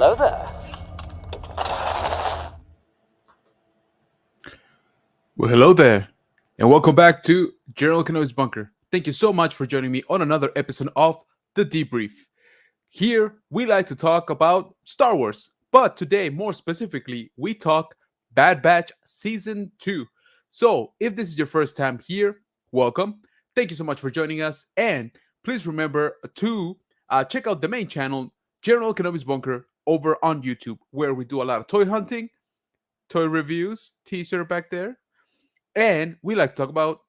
Hello there. Well, hello there, and welcome back to General Kenobi's Bunker. Thank you so much for joining me on another episode of The Debrief. Here, we like to talk about Star Wars, but today, more specifically, we talk Bad Batch Season 2. So, if this is your first time here, welcome. Thank you so much for joining us, and please remember to check out the main channel, General Kenobi's Bunker, over on YouTube, where we do a lot of toy hunting, toy reviews, teaser back there, and we like to talk about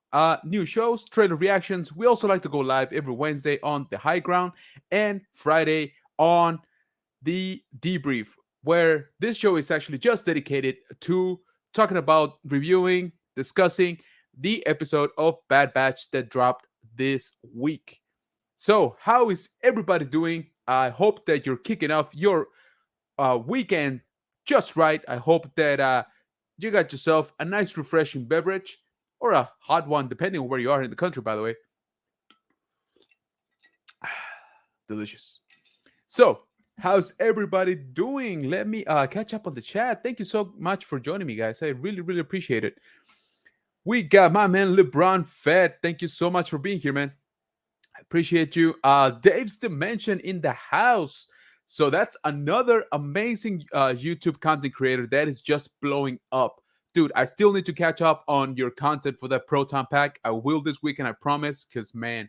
new shows, trailer reactions. We also like to go live every Wednesday on The High Ground and Friday on The Debrief, where this show is actually just dedicated to talking about reviewing, discussing the episode of Bad Batch that dropped this week. So, how is everybody doing? I hope that you're kicking off your weekend just right. I hope that you got yourself a nice, refreshing beverage or a hot one, depending on where you are in the country, by the way. Delicious. So, how's everybody doing? Let me catch up on the chat. Thank you so much for joining me, guys. I really, really appreciate it. We got my man LeBron Fed. Thank you so much for being here, man. I appreciate you. Dave's Dimension in the house. So that's another amazing YouTube content creator that is just blowing up. Dude, I still need to catch up on your content for that Proton Pack. I will this weekend, I promise, because, man,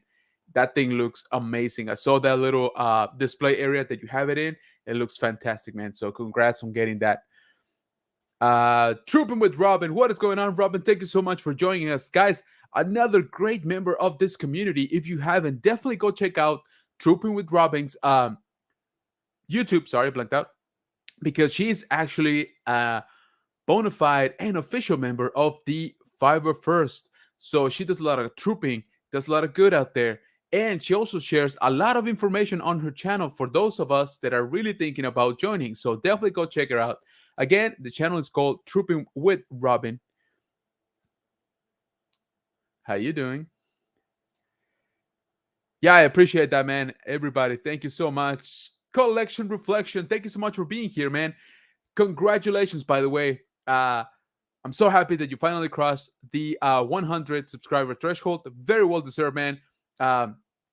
that thing looks amazing. I saw that little display area that you have it in. It looks fantastic, man. So congrats on getting that. Trooping with Robin. What is going on, Robin? Thank you so much for joining us. Guys, another great member of this community. If you haven't, definitely go check out Trooping with Robin's YouTube. Sorry, blanked out. Because she's actually a bona fide and official member of the Fiverr First. So she does a lot of trooping, does a lot of good out there. And she also shares a lot of information on her channel for those of us that are really thinking about joining. So definitely go check her out. Again, the channel is called Trooping with Robin. How you doing? Yeah, I appreciate that, man. Everybody, thank you so much. Collection Reflection, thank you so much for being here, man. Congratulations, by the way. I'm so happy that you finally crossed the 100 subscriber threshold. Very well deserved, man.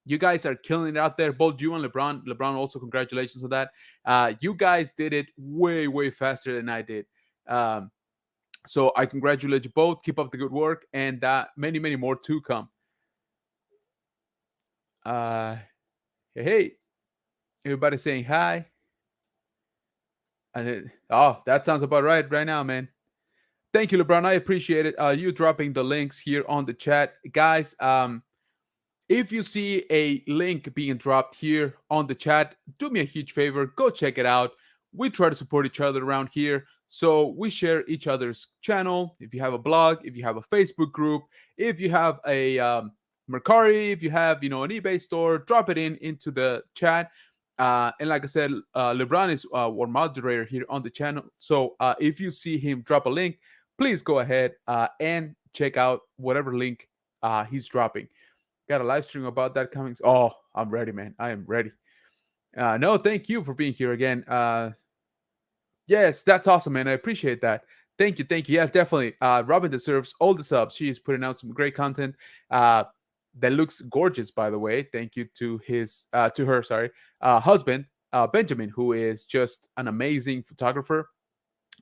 You guys are killing it out there. Both you and LeBron. LeBron, also congratulations on that. You guys did it way, way faster than I did. So I congratulate you both. Keep up the good work, and many, many more to come. Hey, everybody saying hi. And that sounds about right now, man. Thank you, LeBron. I appreciate it. You dropping the links here on the chat, guys. If you see a link being dropped here on the chat, do me a huge favor. Go check it out. We try to support each other around here. So we share each other's channel. If you have a blog, if you have a Facebook group, if you have a Mercari, if you have an eBay store, drop it into the chat. And like I said, LeBron is our moderator here on the channel. So if you see him drop a link, please go ahead and check out whatever link he's dropping. Got a live stream about that coming. Oh, I'm ready, man. I am ready. No, thank you for being here again. Yes, that's awesome, man. I appreciate that. Thank you. Yes, definitely. Robin deserves all the subs. She is putting out some great content. That looks gorgeous, by the way. Thank you to her husband, Benjamin, who is just an amazing photographer.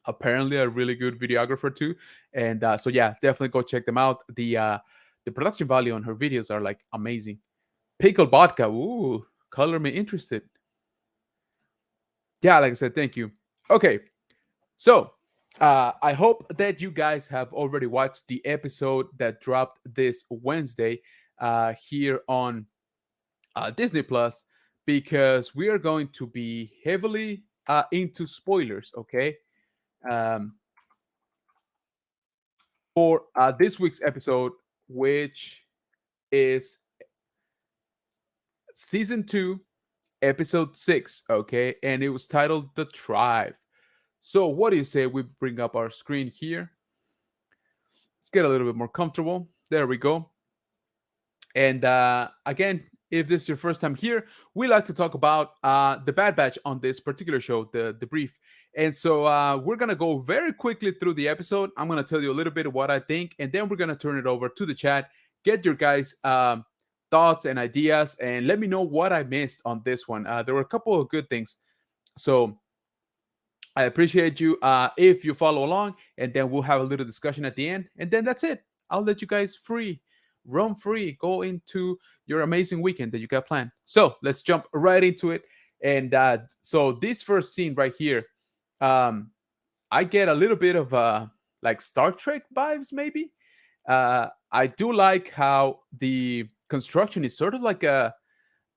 Apparently, a really good videographer too. And so, yeah, definitely go check them out. The production value on her videos are like amazing. Pickle vodka. Ooh, color me interested. Yeah, like I said, thank you. Okay, so I hope that you guys have already watched the episode that dropped this Wednesday here on Disney Plus, because we are going to be heavily into spoilers, okay? Um, for this week's episode, which is season 2, episode 6, okay? And it was titled The Tribe. So, what do you say we bring up our screen here? Let's get a little bit more comfortable. There we go. And again, If this is your first time here, we like to talk about the Bad Batch on this particular show, the Debrief. And so we're going to go very quickly through the episode. I'm going to tell you a little bit of what I think, and then we're going to turn it over to the chat, get your guys' thoughts and ideas, and let me know what I missed on this one. There were a couple of good things. So I appreciate you if you follow along, and then we'll have a little discussion at the end, and then that's it. I'll let you guys roam free, go into your amazing weekend that you got planned. So let's jump right into it. And so this first scene right here, I get a little bit of like Star Trek vibes, maybe. I do like how the construction is sort of like a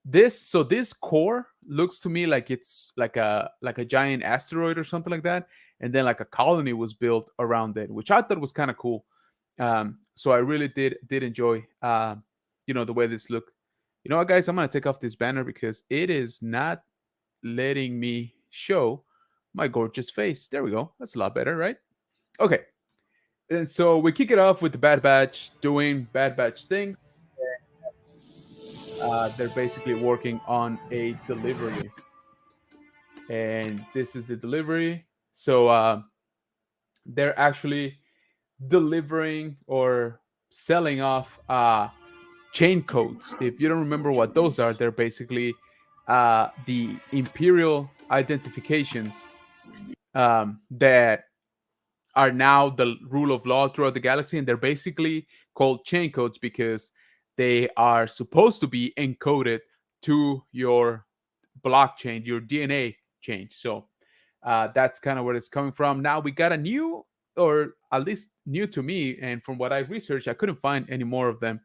this core looks to me like it's like a giant asteroid or something like that, and then like a colony was built around it, which I thought was kind of cool. So I really did enjoy the way this looked. You know what, guys, I'm gonna take off this banner because it is not letting me show my gorgeous face. There we go. That's a lot better, right? Okay. And so we kick it off with the Bad Batch doing Bad Batch things. They're basically working on a delivery, and this is the delivery. So they're actually delivering or selling off chain codes. If you don't remember what those are, they're basically the imperial identifications that are now the rule of law throughout the galaxy, and they're basically called chain codes because they are supposed to be encoded to your blockchain, your DNA chain. So that's kind of where it's coming from. Now we got a new, or at least new to me, and from what I researched, I couldn't find any more of them.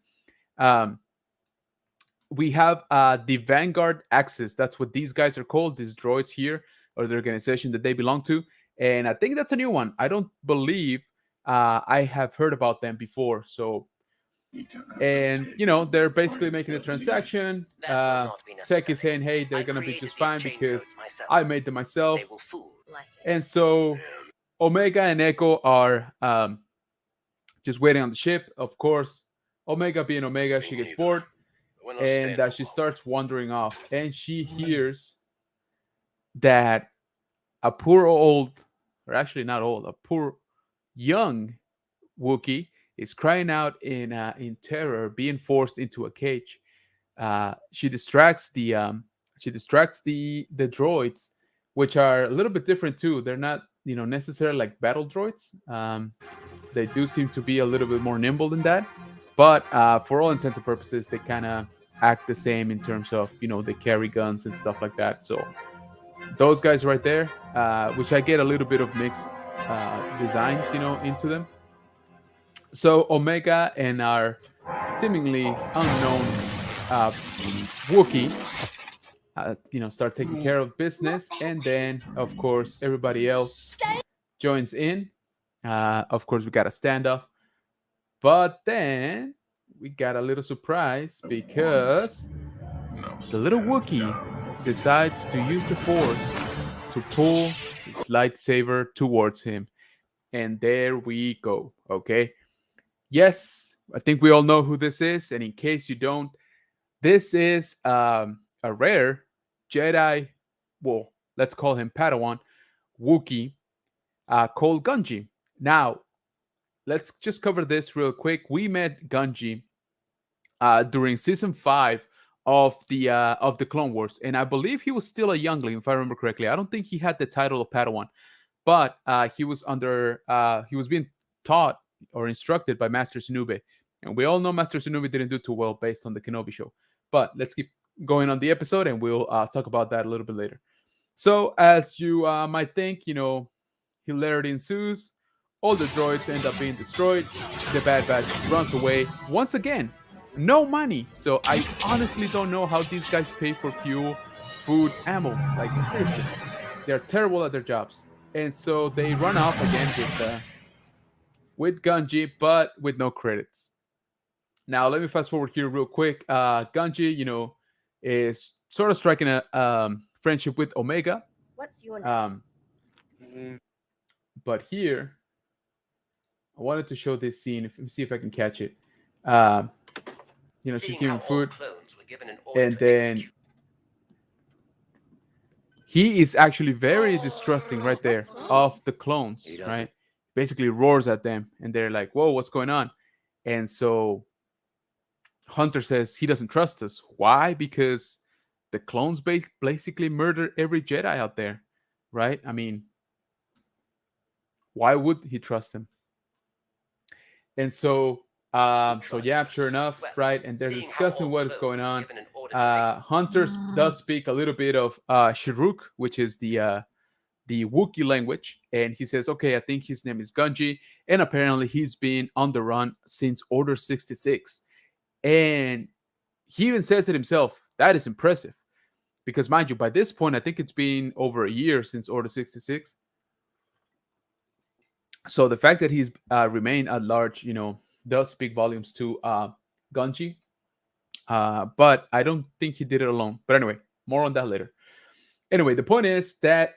We have the Vanguard Axis. That's what these guys are called, these droids here, or the organization that they belong to. And I think that's a new one. I don't believe I have heard about them before. So, and they're basically making a transaction. Tech is saying, hey, they're gonna be just fine because I made them myself. And so Omega and Echo are just waiting on the ship. Of course, Omega being Omega, she gets bored, and she starts wandering off, and she hears that a poor old, or actually not old, a poor young Wookiee is crying out in terror, being forced into a cage. She distracts the droids, which are a little bit different too. They're not necessarily like battle droids. They do seem to be a little bit more nimble than that, but for all intents and purposes, they kind of act the same in terms of they carry guns and stuff like that. So those guys right there, which I get a little bit of mixed designs into them. So Omega and our seemingly unknown Wookiee start taking care of business, and then of course everybody else joins in. Of course we got a standoff, but then we got a little surprise because the little Wookiee decides to use the Force to pull his lightsaber towards him. And there we go. Okay. Yes, I think we all know who this is. And in case you don't, this is a rare Jedi, well, let's call him Padawan, Wookiee, called Gunji. Now, let's just cover this real quick. We met Gunji during season 5 of the Clone Wars, and I believe he was still a youngling, if I remember correctly. I don't think he had the title of Padawan, but he was being taught or instructed by Master Kenobi, and we all know Master Kenobi didn't do too well based on the Kenobi show. But let's keep going on the episode, and we'll talk about that a little bit later. So, as you might think, hilarity ensues. All the droids end up being destroyed. The Bad Batch runs away once again. No money. So I honestly don't know how these guys pay for fuel, food, ammo. Like, seriously, they're terrible at their jobs. And so they run off again with Gunji, but with no credits. Now let me fast forward here real quick. Gunji, is sort of striking a friendship with Omega. What's your name? But here, I wanted to show this scene. Let me see if I can catch it. she's Seeing giving how all food, clones were given an order and to then execute. he is actually very distrusting right there What's wrong? of the clones, He doesn't. right? Basically roars at them, and they're like, "Whoa, what's going on?" And so Hunter says he doesn't trust us. Why? Because the clones basically murder every Jedi out there, right? I mean, why would he trust them? And so, Who so trust yeah, sure us? enough, Well, right? And they're seeing how discussing all what is going clones were on. given an order to execute. Hunter does speak a little bit of Shiruk, which is the Wookiee language, and he says, "Okay, I think his name is Gunji, and apparently he's been on the run since Order 66." And he even says it himself. That is impressive because, mind you, by this point, I think it's been over a year since Order 66. So the fact that he's remained at large, does speak volumes to Gunji. But I don't think he did it alone. But anyway, more on that later. Anyway, the point is that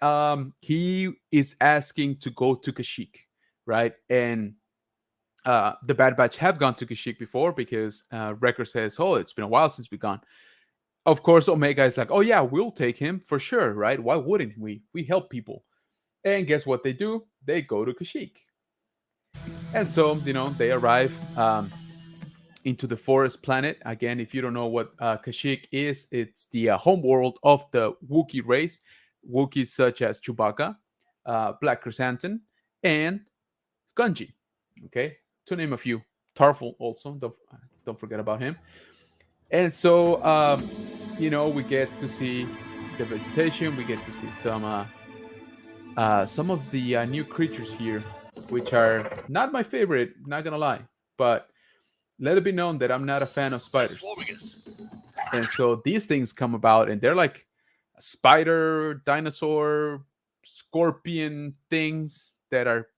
he is asking to go to Kashyyyk, right? And the Bad Batch have gone to Kashyyyk before because Wrecker says, "Oh, it's been a while since we've gone." Of course, Omega is like, "Oh yeah, we'll take him for sure, right? Why wouldn't we? We help people." And guess what they do? They go to Kashyyyk. And so, they arrive into the forest planet. Again, if you don't know what Kashyyyk is, it's the home world of the Wookiee race. Wookiees such as Chewbacca, Black Chrysanthemum, and Gunji. Okay, to name a few. Tarful also. Don't forget about him. And so, we get to see the vegetation. We get to see some of the new creatures here, which are not my favorite. Not gonna lie, but let it be known that I'm not a fan of The spiders. Swarmigers. And so these things come about, and they're like spider, dinosaur, scorpion things that are,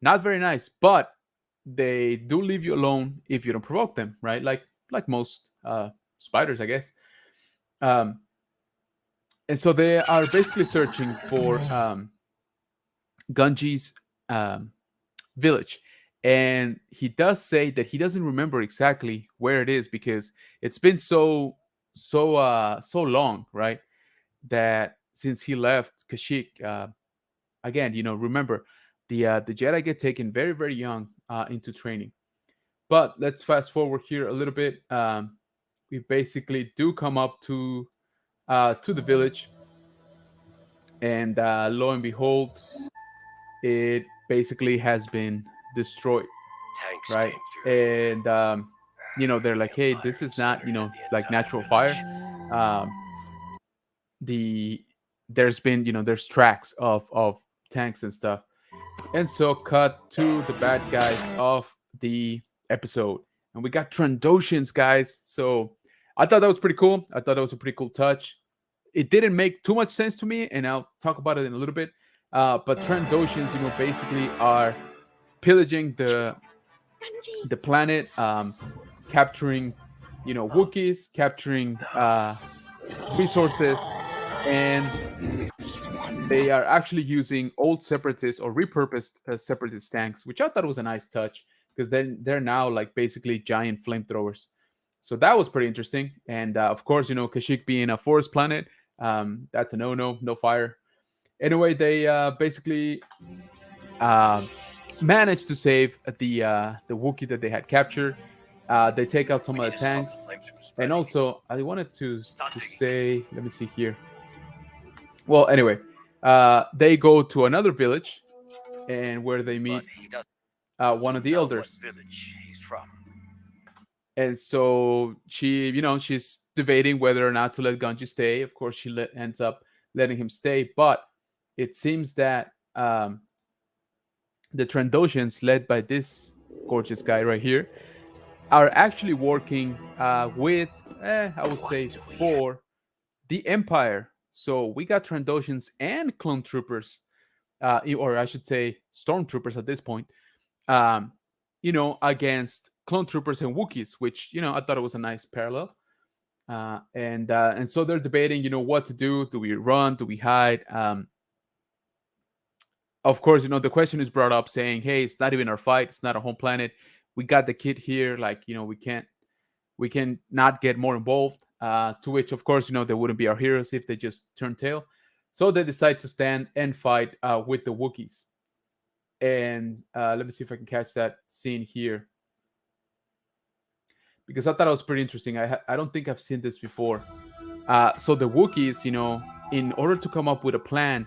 not very nice, but they do leave you alone if you don't provoke them, right? Like most spiders, I guess. Um, and so they are basically searching for Gunji's um, village. And he does say that he doesn't remember exactly where it is because it's been so long, right? That since he left Kashyyyk, again, remember the Jedi get taken very very young into training. But let's fast forward here a little bit. We basically do come up to the village, and lo and behold, it basically has been destroyed, Tanks right? came through. And they're The like, hey, Empire this is not incinerated the like entire natural fire. village. um the there's been there's tracks of tanks and stuff. And so cut to the bad guys of the episode, and we got Trandoshans, guys. So I thought that was pretty cool. I thought that was a pretty cool touch. It didn't make too much sense to me, and I'll talk about it in a little bit. But Trandoshans, basically are pillaging Benji. the planet, capturing, Wookiees, capturing resources, and they are actually using old separatist or repurposed separatist tanks, which I thought was a nice touch because then they're now like basically giant flamethrowers. So that was pretty interesting. And of course, Kashyyyk being a forest planet, that's a no fire. Anyway, they basically uh, managed to save the Wookiee that they had captured. They take out some We of need the to stop tanks, the flames from and spreading. also I wanted Start to digging. say, let me see here. Well, anyway, they go to another village, and where they But meet he doesn't one of the know what elders. village he's from. And so she's debating whether or not to let Gunji stay. Of course, ends up letting him stay, but it seems that the Trandoshans, led by this gorgeous guy right here, are actually working with, I would What say, do we have? for the Empire. So we got Trandoshans and clone troopers, or I should say, stormtroopers at this point, um, against clone troopers and Wookiees, which I thought it was a nice parallel. And so they're debating, what to do. Do we run? Do we hide? Of course, the question is brought up saying, "Hey, it's not even our fight. It's not a home planet. We got the kid here. Like, we can't. We can not get more involved. To which, of course, they wouldn't be our heroes if they just turn tail. So they decide to stand and fight with the Wookiees. And let me see if I can catch that scene here, because I thought it was pretty interesting. I don't think I've seen this before. So the Wookiees, in order to come up with a plan,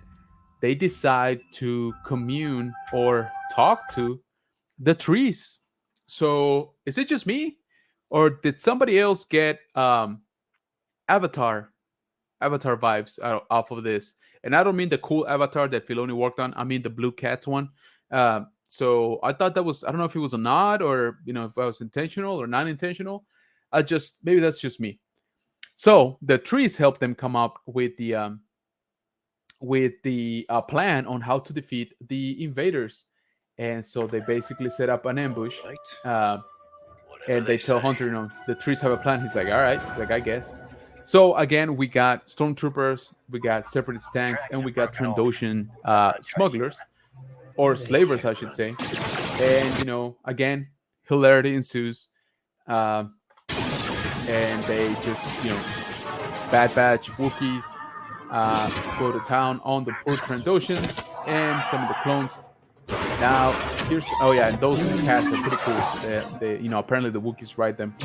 they decide to commune or talk to the trees. So is it just me, or did somebody else get Avatar Avatar vibes off of this? And I don't mean the cool Avatar that Filoni worked on. I mean the Blue Cats one. So I thought that was, I don't know if it was a nod, or if that was intentional or not intentional. I just, maybe that's just me. So the trees help them come up with the plan on how to defeat the invaders. And so they basically set up an ambush. Right. Whatever And they tell say. Hunter, the trees have a plan. He's like, all right. He's like, I guess. So again, we got stormtroopers, we got separatist tanks, and we got Trandoshan smugglers, or slavers, I should say. And again, hilarity ensues, and they just Bad Batch Wookiees go to town on the poor Trandoshans and some of the clones. Now, and those cats are pretty cool. They apparently the Wookiees ride them.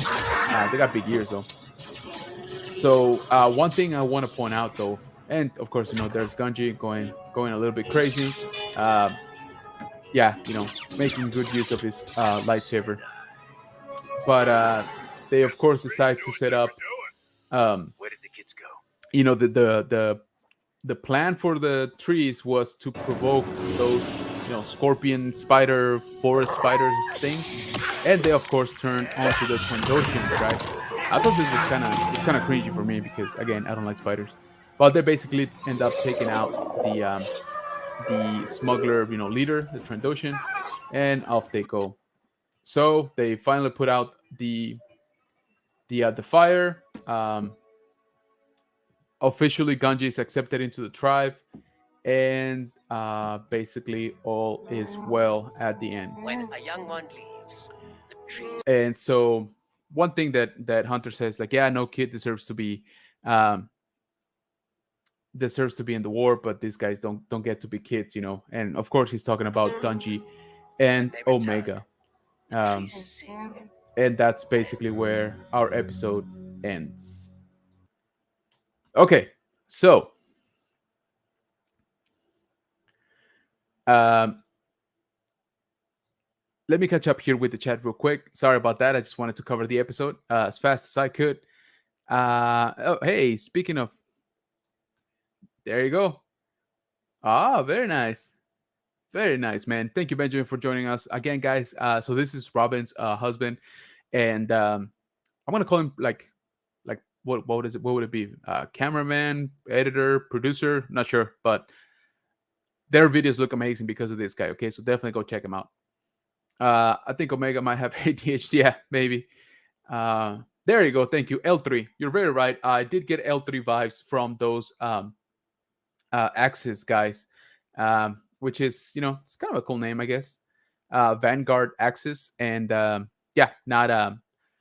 They got big ears though. So one thing I want to point out though, and of course there's Gunji going a little bit crazy. Making good use of his lightsaber. But they of course decide to set up. Where did the kids go? The plan for the trees was to provoke those scorpion spider forest spiders thing, and they of course turn onto the Trandoshan, right? I thought this was kind of cringy for me because again I don't like spiders, but they basically end up taking out the smuggler leader, the Trandoshan, and off they go. So they finally put out the fire. Officially, Ganji is accepted into the tribe, and basically all is well at the end. When a young one leaves, the trees. And so one thing that Hunter says, like, yeah, no kid deserves to be in the war, but these guys don't get to be kids, And of course, he's talking about Ganji and Omega. And that's basically where our episode ends. Okay, so let me catch up here with the chat real quick. Sorry about that. I just wanted to cover the episode as fast as I could. Hey, speaking of, there you go. Very nice. Very nice, man. Thank you, Benjamin, for joining us again, guys. So this is Robin's husband, and I'm gonna call him like what is it? What would it be? Cameraman, editor, producer? Not sure, but their videos look amazing because of this guy. Okay, so definitely go check him out. I think Omega might have ADHD. Yeah, maybe. There you go. Thank you, L3. You're very right. I did get L3 vibes from those Axis guys, which is it's kind of a cool name, I guess. Vanguard Axis, and not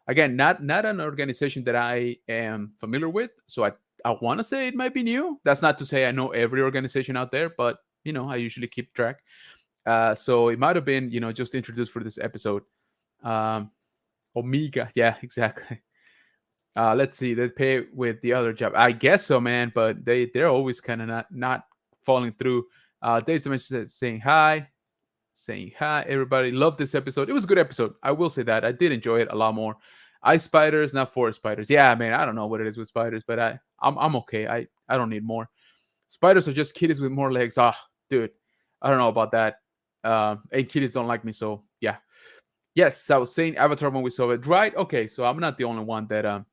again, not an organization that I am familiar with. So I want to say it might be new. That's not to say I know every organization out there, but I usually keep track. So it might have been just introduced for this episode. Omega, yeah, exactly. Let's see, they pay with the other job, I guess so, man. But they're always kind of not falling through. Days saying hi. Everybody loved this episode. It was a good episode. I will say that I did enjoy it a lot more. Ice spiders, not forest spiders. Yeah, man, I don't know what it is with spiders, but I'm okay. I don't need more. Spiders are just kitties with more legs. Dude, I don't know about that. And kitties don't like me, so yeah. Yes, I was saying Avatar when we saw it, right? Okay, so I'm not the only one that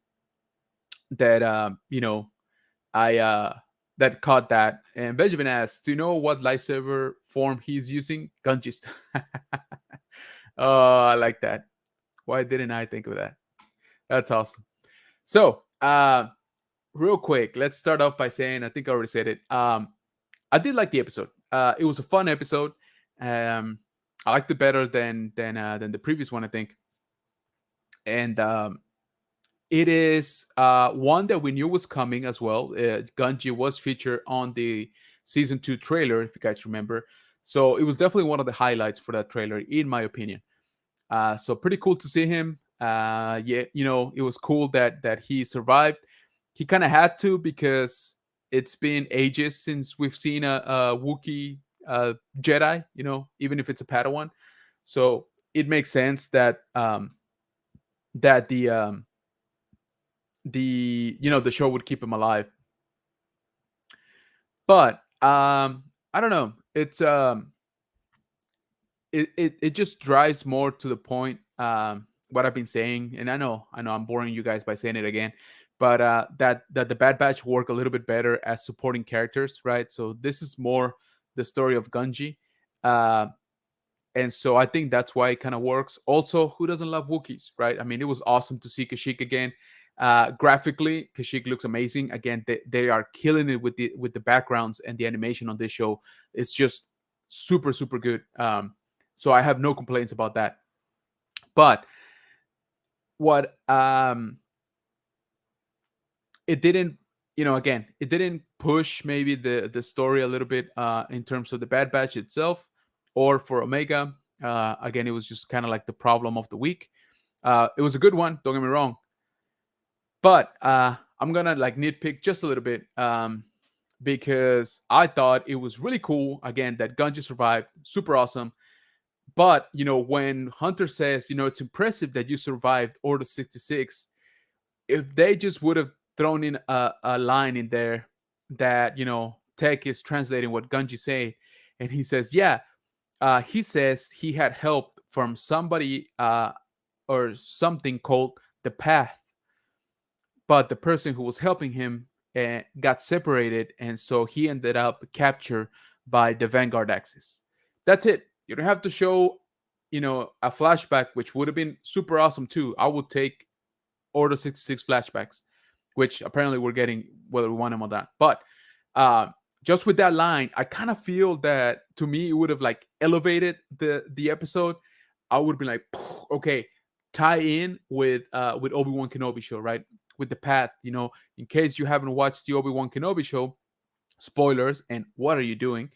that caught that. And Benjamin asks, do you know what lightsaber form he's using? Gunjist. Oh, I like that. Why didn't I think of that? That's awesome. So, real quick, let's start off by saying, I think I already said it. I did like the episode. It was a fun episode. I liked it better than the previous one, I think. And it is one that we knew was coming as well. Gunji was featured on the season 2 trailer, if you guys remember. So it was definitely one of the highlights for that trailer, in my opinion. So pretty cool to see him. Yeah, it was cool that he survived. He kind of had to, because it's been ages since we've seen a Wookiee Jedi. Even if it's a Padawan. So it makes sense that the show would keep him alive. But I don't know. It just drives more to the point, what I've been saying, and I know I'm boring you guys by saying it again, but that the Bad Batch work a little bit better as supporting characters, right? So this is more the story of Gunji. Uh, and so I think that's why it kind of works. Also, who doesn't love Wookiees, right? I mean, it was awesome to see Kashyyyk again. Graphically, Kashyyyk looks amazing. Again, they are killing it with the backgrounds, and the animation on this show. It's just super super good. So I have no complaints about that. But what it didn't, again, it didn't push maybe the story a little bit, in terms of the Bad Batch itself, or for Omega. Again, it was just kind of like the problem of the week. It was a good one, don't get me wrong, but I'm gonna like nitpick just a little bit, because I thought it was really cool, again, that Gunji survived, super awesome. But when Hunter says, it's impressive that you survived Order 66, if they just would have thrown in a line in there that Tech is translating what Gunji say, and he says, yeah, he says he had help from somebody, or something called the Path, but the person who was helping him got separated, and so he ended up captured by the Vanguard Axis. That's it. You don't have to show a flashback, which would have been super awesome too. I would take Order 66 flashbacks, which apparently we're getting, whether we want them or not. But just with that line, I kind of feel that, to me, it would have like elevated the episode. I would be like, okay, tie in with Obi-Wan Kenobi show, right? With the Path, in case you haven't watched the Obi-Wan Kenobi show, spoilers, and what are you doing?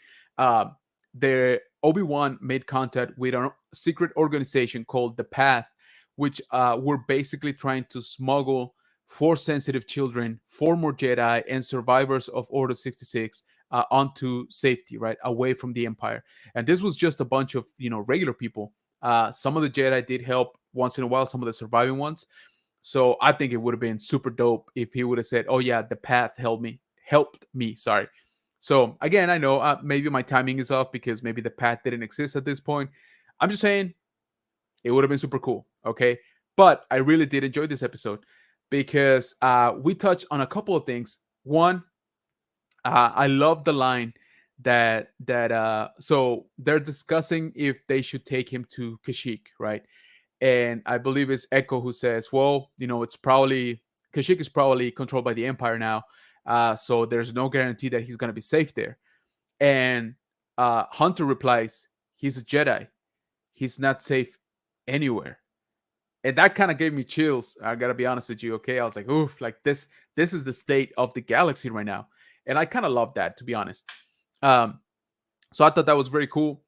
The Obi-Wan made contact with a secret organization called the Path, which were basically trying to smuggle Force-sensitive children, former Jedi, and survivors of Order 66 onto safety, right, away from the Empire. And this was just a bunch of regular people. Some of the Jedi did help once in a while, some of the surviving ones. So I think it would have been super dope if he would have said, "Oh yeah, the Path helped me." Sorry. So again, I know maybe my timing is off, because maybe the Path didn't exist at this point. I'm just saying it would have been super cool. Okay, but I really did enjoy this episode, because we touched on a couple of things. One, I love the line that so they're discussing if they should take him to Kashyyyk, right? And I believe it's Echo who says, "Well, it's probably Kashyyyk is probably controlled by the Empire now, so there's no guarantee that he's gonna be safe there." And Hunter replies, "He's a Jedi. He's not safe anywhere." And that kind of gave me chills. I gotta be honest with you. Okay, I was like, "Oof!" Like this is the state of the galaxy right now, and I kind of love that, to be honest. Um, so I thought that was very cool.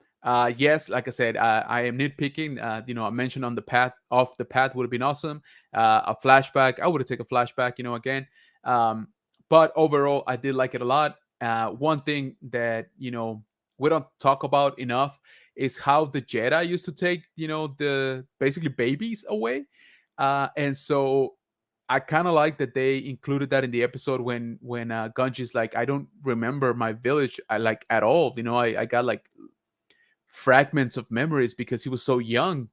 Yes, like I said, I am nitpicking. I mentioned on the path, off the path would have been awesome. A flashback, I would have taken a flashback. Again. But overall, I did like it a lot. One thing that we don't talk about enough is how the Jedi used to take the basically babies away, and so I kind of like that they included that in the episode when Gunji's like, I don't remember my village like at all. I got like fragments of memories because he was so young.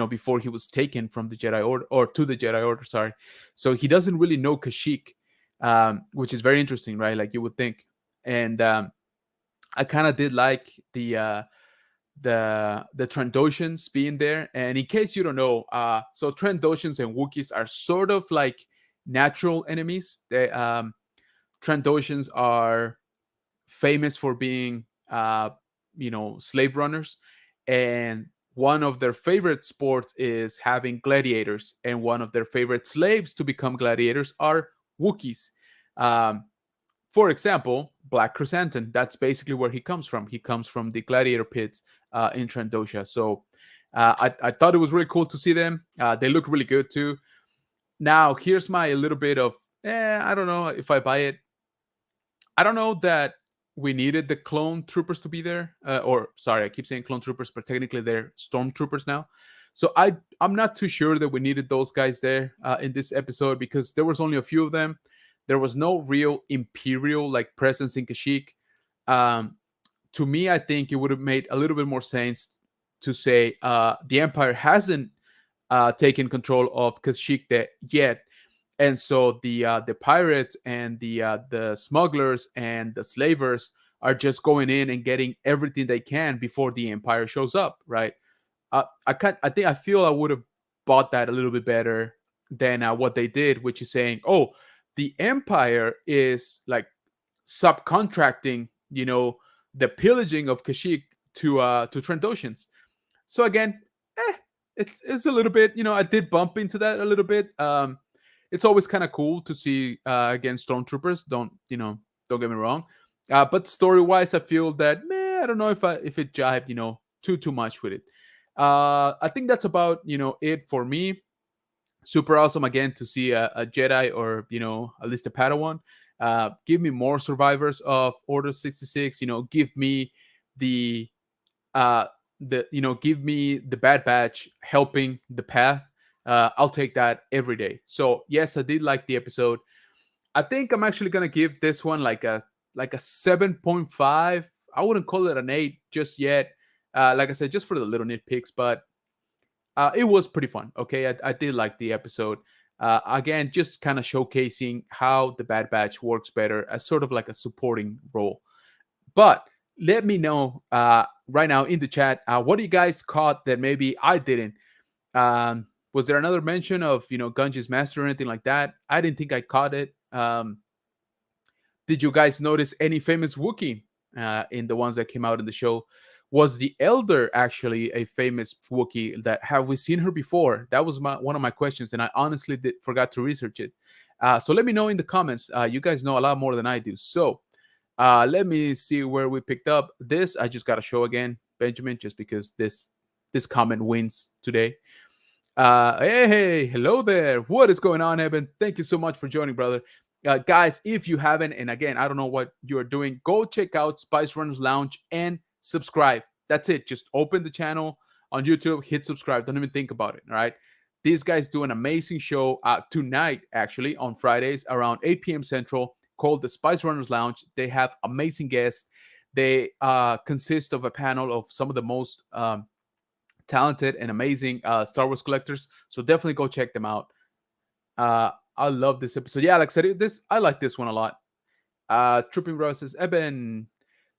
Before he was taken from the Jedi Order, or to the Jedi Order, sorry. So he doesn't really know Kashyyyk, which is very interesting, right? Like you would think. And I kind of did like the Trandoshans being there. And in case you don't know, so Trandoshans and Wookiees are sort of like natural enemies. Trandoshans are famous for being slave runners, and one of their favorite sports is having gladiators, and one of their favorite slaves to become gladiators are Wookiees. Um, for example, Black Chrysanthemum. That's basically where he comes from. He comes from the gladiator pits in Trandosha. So I thought it was really cool to see them. They look really good too. Now, here's my little bit of, I don't know if I buy it. I don't know that we needed the clone troopers to be there. Or sorry, I keep saying clone troopers, but technically they're stormtroopers now. So I'm not too sure that we needed those guys there in this episode because there was only a few of them. There was no real imperial like presence in Kashyyyk. Um, to me, I think it would have made a little bit more sense to say the Empire hasn't taken control of Kashyyyk yet, and so the pirates and the smugglers and the slavers are just going in and getting everything they can before the Empire shows up, right? I think I feel I would have bought that a little bit better than what they did, which is saying, oh, the Empire is like subcontracting, the pillaging of Kashyyyk to Trandoshans. So again, it's a little bit, I did bump into that a little bit. It's always kind of cool to see again stormtroopers. Don't get me wrong. But story wise, I feel that I don't know if it jived, too much with it. I think that's about it for me. Super awesome again to see a Jedi or at least a Padawan. Give me more survivors of Order 66. Give me the give me the Bad Batch helping the path. I'll take that every day. So yes, I did like the episode. I think I'm actually gonna give this one like a 7.5. I wouldn't call it an 8 just yet. Like I said, just for the little nitpicks, but it was pretty fun. Okay, I did like the episode. Again, just kind of showcasing how the Bad Batch works better as sort of like a supporting role. But let me know right now in the chat what you guys caught that maybe I didn't. Was there another mention of Gunji's master or anything like that? I didn't think I caught it. Did you guys notice any famous Wookiee in the ones that came out in the show? Was the Elder actually a famous Wookiee? That have we seen her before? That was one of my questions, and I honestly forgot to research it. So let me know in the comments. You guys know a lot more than I do. So let me see where we picked up this. I just got to show again, Benjamin, just because this comment wins today. Hey, hello there. What is going on, Evan? Thank you so much for joining, brother. Guys, if you haven't, and again, I don't know what you're doing, go check out Spice Runners Lounge and subscribe. That's it. Just open the channel on YouTube, hit subscribe. Don't even think about it. All right. These guys do an amazing show tonight, actually, on Fridays around 8 p.m. Central, called the Spice Runners Lounge. They have amazing guests. They consist of a panel of some of the most talented and amazing Star Wars collectors. So definitely go check them out. I love this episode. Yeah, like I said, I like this one a lot. Tripping Bro says, Eben,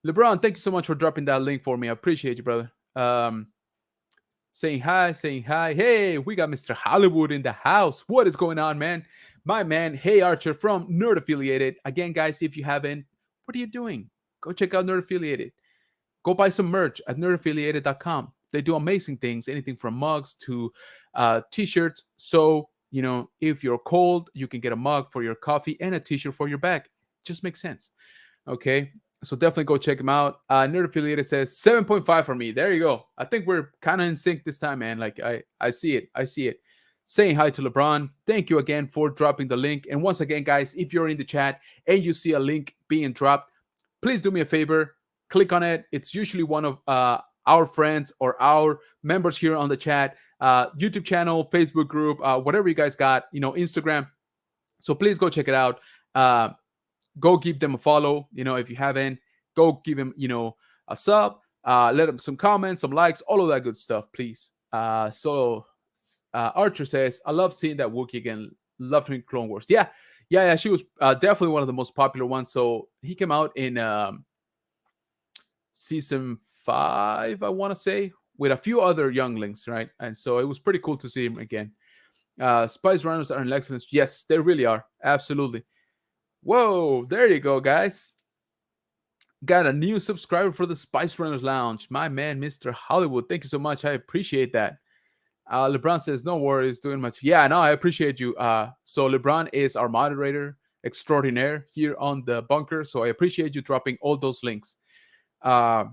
LeBron, thank you so much for dropping that link for me. I appreciate you, brother. Saying hi. Hey, we got Mr. Hollywood in the house. What is going on, man? My man, Hey Archer from Nerd Affiliated. Again, guys, if you haven't, what are you doing? Go check out Nerd Affiliated. Go buy some merch at nerdaffiliated.com. They do amazing things, anything from mugs to t-shirts. So, if you're cold, you can get a mug for your coffee and a t-shirt for your bag. Just makes sense. Okay. So definitely go check them out. Nerd Affiliated says 7.5 for me. There you go. I think we're kind of in sync this time, man. Like I see it. Saying hi to LeBron. Thank you again for dropping the link. And once again, guys, if you're in the chat and you see a link being dropped, please do me a favor. Click on it. It's usually one of our friends or our members here on the chat, YouTube channel, Facebook group, whatever you guys got, Instagram. So please go check it out. Go give them a follow. If you haven't, go give them, a sub. Let them some comments, some likes, all of that good stuff, please. So Archer says, I love seeing that Wookiee again. Love him in Clone Wars. Yeah. She was definitely one of the most popular ones. So he came out in season 5, I want to say, with a few other younglings, right? And so it was pretty cool to see him again. Spice Runners are in excellence. Yes, they really are. Absolutely. Whoa, there you go, guys. got a new subscriber for the Spice Runners Lounge. My man, Mr. Hollywood. Thank you so much. I appreciate that. LeBron says, no worries, doing much. Yeah, no, I appreciate you. So LeBron is our moderator extraordinaire here on the bunker. So I appreciate you dropping all those links. Uh,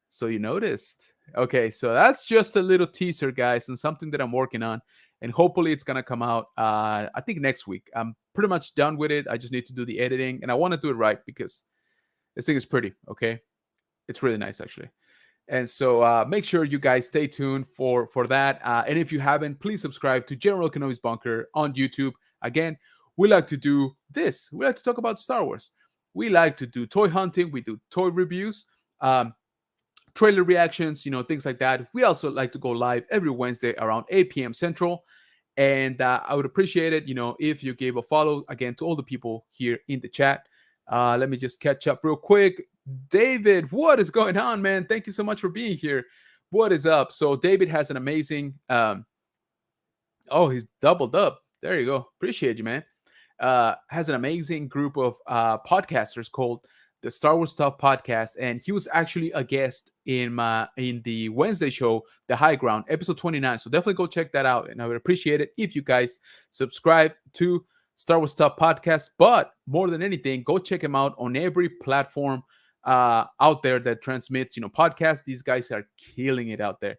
so you noticed. Okay, so that's just a little teaser, guys, and something that I'm working on. And hopefully it's gonna come out I think next week. I'm pretty much done with it. I just need to do the editing, and I want to do it right because this thing is pretty, okay? It's really nice actually. And so make sure you guys stay tuned for that. And if you haven't, please subscribe to General Kenobi's Bunker on YouTube. Again, we like to do this. We like to talk about Star Wars. We like to do toy hunting. We do toy reviews, trailer reactions, things like that. We also like to go live every Wednesday around 8 p.m. Central. And I would appreciate it, if you gave a follow again to all the people here in the chat. Let me just catch up real quick. David, what is going on, man? Thank you so much for being here. What is up? So David has an amazing he's doubled up. There you go. Appreciate you, man. Has an amazing group of podcasters called the Star Wars Stuff Podcast, and he was actually a guest in the Wednesday show, The High Ground, episode 29. So definitely go check that out, and I would appreciate it if you guys subscribe to Star Wars Stuff Podcast. But more than anything, go check him out on every platform out there that transmits, podcasts. These guys are killing it out there.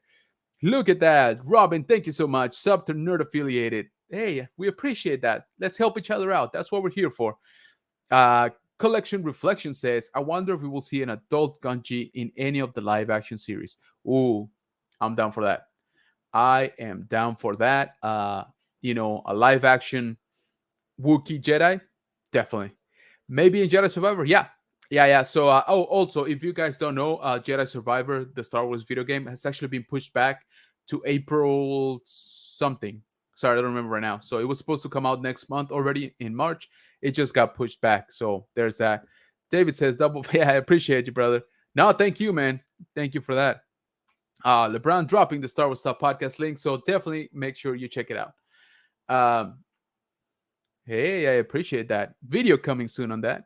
Look at that, Robin. Thank you so much. Sub to Nerd Affiliated. Hey, we appreciate that. Let's help each other out. That's what we're here for. Collection Reflection says, I wonder if we will see an adult Gunji in any of the live action series. Ooh, I'm down for that. I am down for that. A live action Wookiee Jedi, definitely. Maybe in Jedi Survivor, yeah. So, also, if you guys don't know, Jedi Survivor, the Star Wars video game, has actually been pushed back to April something. Sorry, I don't remember right now. So it was supposed to come out next month already in March. It just got pushed back. So there's that. David says, double. Yeah, I appreciate you, brother. No, thank you, man. Thank you for that. LeBron dropping the Star Wars Stuff podcast link. So definitely make sure you check it out. Hey, I appreciate that. Video coming soon on that.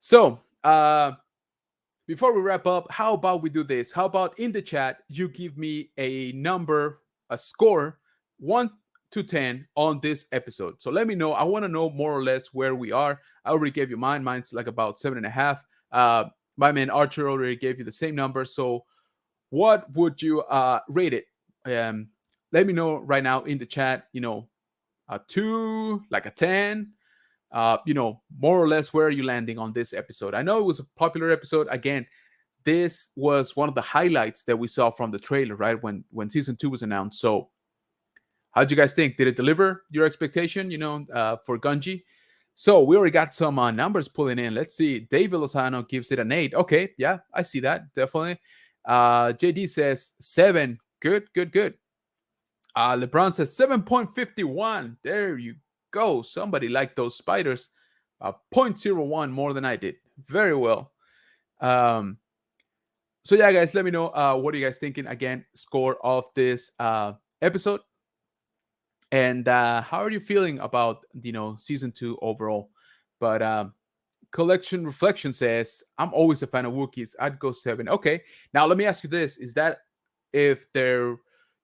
So, before we wrap up, how about we do this? How about in the chat, you give me a number, a score, 1 to 10 on this episode. So let me know. I want to know more or less where we are. I already gave you mine. Mine's like about 7.5. My man Archer already gave you the same number. So what would you rate it? Let me know right now in the chat, a 2, like a 10. More or less, where are you landing on this episode? I know it was a popular episode. Again, this was one of the highlights that we saw from the trailer, right? When season 2 was announced. So how'd you guys think? Did it deliver your expectation, for Gunji? So we already got some numbers pulling in. Let's see. David Lozano gives it an 8. Okay, yeah, I see that. Definitely. JD says 7. Good. LeBron says 7.51. There you go. Somebody liked those spiders. 0.01 more than I did. Very well. So yeah, guys, let me know what are you guys thinking. Again, score of this episode. And how are you feeling about season 2 overall? But Collection Reflection says, I'm always a fan of Wookiees. I'd go 7. Okay. Now let me ask you this: is that if they're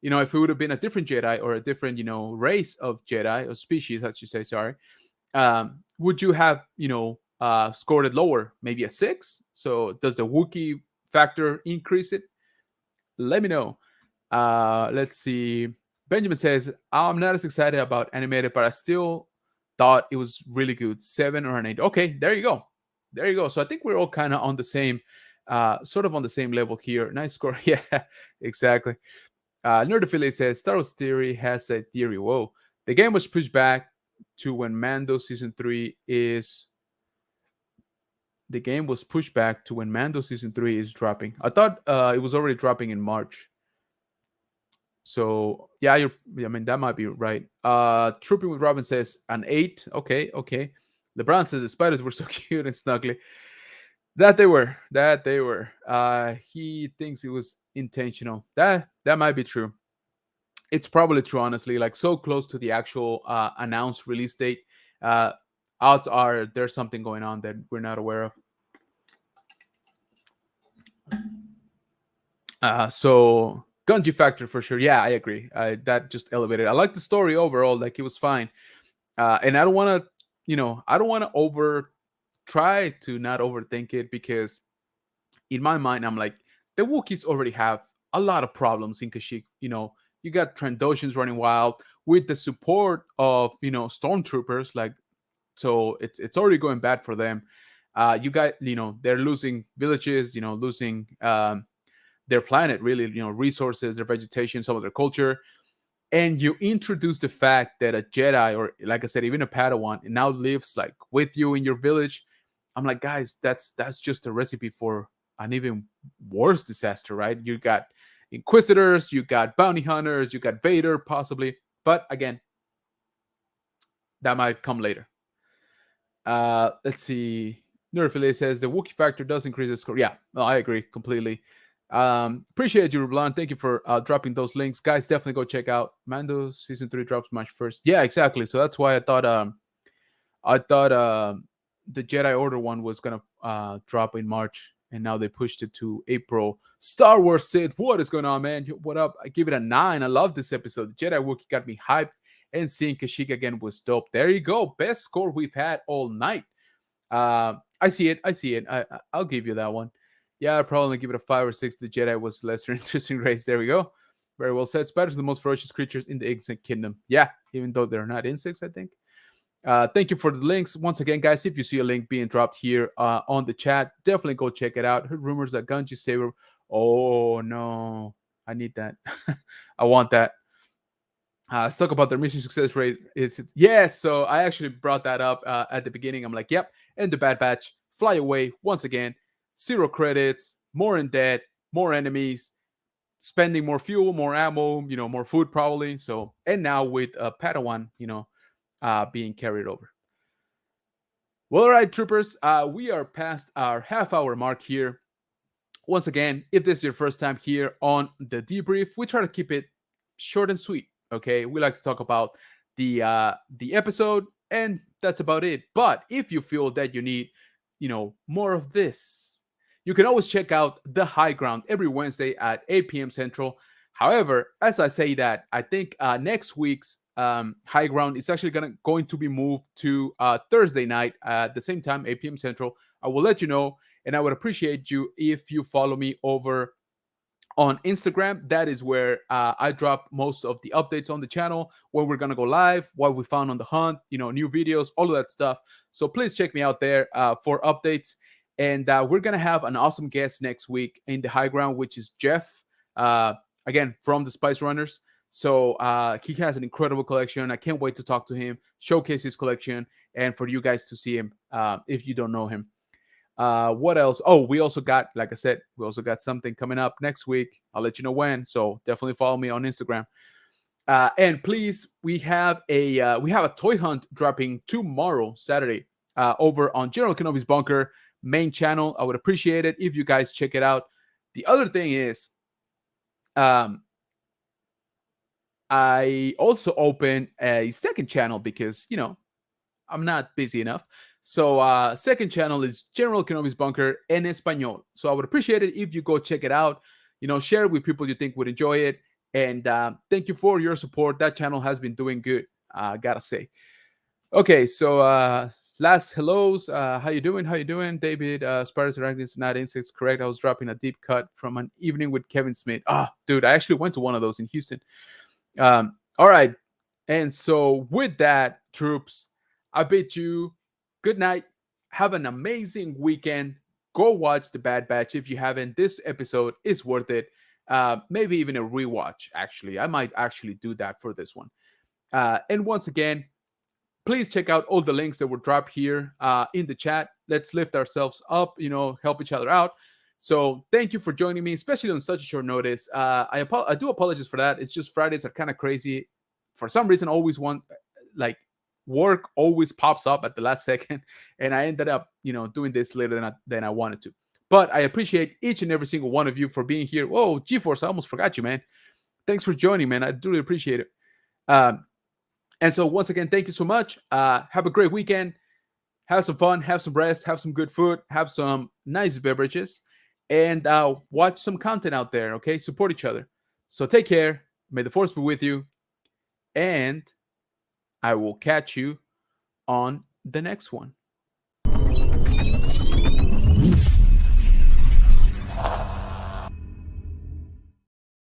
if it would have been a different Jedi or a different, race of Jedi or species, I should say, sorry, would you have, scored it lower, maybe a 6? So does the Wookiee factor increase it? Let me know. Let's see. Benjamin says, I'm not as excited about animated, but I still thought it was really good. 7 or an 8. Okay, there you go. So I think we're all kind of on the same, sort of on the same level here. Nice score. Yeah, exactly. Nerd Affiliate says, Star Wars Theory has a theory. Whoa. The game was pushed back to when Mando Season 3 is... The game was pushed back to when Mando Season 3 is dropping. I thought it was already dropping in March. So, yeah, that might be right. Trooping with Robin says, an 8. Okay. LeBron says, the spiders were so cute and snuggly. That they were. He thinks it was intentional. That might be true. It's probably true, honestly. Like, so close to the actual announced release date. odds are there's something going on that we're not aware of. So Gunji factor for sure. Yeah, I agree. That just elevated. I like the story overall. Like it was fine. And I don't want to, I don't want to try to not overthink it, because in my mind, I'm like, the Wookiees already have a lot of problems in Kashyyyk. You got Trandoshans running wild with the support of, stormtroopers. Like, so it's already going bad for them. You got, they're losing villages, losing their planet, really, resources, their vegetation, some of their culture. And you introduce the fact that a Jedi, or like I said, even a Padawan, now lives like with you in your village. I'm like, guys, that's just a recipe for an even worse disaster, right? You got Inquisitors, you got bounty hunters, you got Vader, possibly. But again, that might come later. Let's see. Nerfile says the Wookiee factor does increase the score. Yeah, no, I agree completely. Appreciate you, Rublan. Thank you for dropping those links, guys. Definitely go check out Mando season 3 drops March 1st. Yeah, exactly. So that's why I thought the Jedi Order one was gonna drop in March, and now they pushed it to April. Star Wars Sith, what is going on, man? What up? I give it a 9. I love this episode. The Jedi Wookiee got me hyped, and seeing Kashyyyk again was dope. There you go. Best score we've had all night. I see it. I'll give you that one. Yeah, I'd probably give it a 5 or 6. The Jedi was lesser interesting race. There we go. Very well said. Spiders are the most ferocious creatures in the insect kingdom. Yeah, even though they're not insects, I think. Thank you for the links. Once again, guys, if you see a link being dropped here on the chat, definitely go check it out. Heard rumors that Gunji Saber. Oh, no. I need that. I want that. Let's talk about their mission success rate. Yes, so I actually brought that up at the beginning. I'm like, yep. And the Bad Batch fly away once again. 0 credits, more in debt, more enemies, spending more fuel, more ammo, more food probably. So, and now with Padawan, being carried over. Well, all right, troopers, we are past our half-hour mark here. Once again, if this is your first time here on the debrief, we try to keep it short and sweet. Okay, we like to talk about the episode, and that's about it. But if you feel that you need, more of this, you can always check out The High Ground every Wednesday at 8 p.m. Central. However, as I say that, I think next week's High Ground is actually going to be moved to Thursday night at the same time, 8 p.m. Central. I will let you know, and I would appreciate you if you follow me over on Instagram. That is where I drop most of the updates on the channel, where we're going to go live, what we found on the hunt, new videos, all of that stuff. So please check me out there for updates. And we're going to have an awesome guest next week in the High Ground, which is Jeff, again, from the Spice Runners. So he has an incredible collection. I can't wait to talk to him, showcase his collection, and for you guys to see him if you don't know him. What else? Oh, we also got, like I said, we also got something coming up next week. I'll let you know when. So definitely follow me on Instagram. And please, we have a toy hunt dropping tomorrow, Saturday, over on General Kenobi's Bunker main channel. I would appreciate it if you guys check it out. The other thing is, I also opened a second channel because, I'm not busy enough. So second channel is General Kenobi's Bunker en Español. So I would appreciate it if you go check it out, share it with people you think would enjoy it. And thank you for your support. That channel has been doing good, gotta say. Okay, so last hellos. How you doing? David? Spiders arachnids, not insects. Correct. I was dropping a deep cut from an evening with Kevin Smith. Dude, I actually went to one of those in Houston. All right. And so with that, troops, I bid you good night. Have an amazing weekend. Go watch The Bad Batch if you haven't. This episode is worth it. Maybe even a rewatch, actually. I might actually do that for this one. And once again, please check out all the links that were dropped here in the chat. Let's lift ourselves up, help each other out. So thank you for joining me, especially on such a short notice. I do apologize for that. It's just Fridays are kind of crazy. For some reason, always work always pops up at the last second, and I ended up, doing this later than I wanted to. But I appreciate each and every single one of you for being here. Whoa, GeForce, I almost forgot you, man. Thanks for joining, man. I do really appreciate it. And so once again, thank you so much. Have a great weekend. have some fun, have some rest, have some good food, have some nice beverages, and watch some content out there. Okay, support each other. So take care. May the force be with you, and I will catch you on the next one.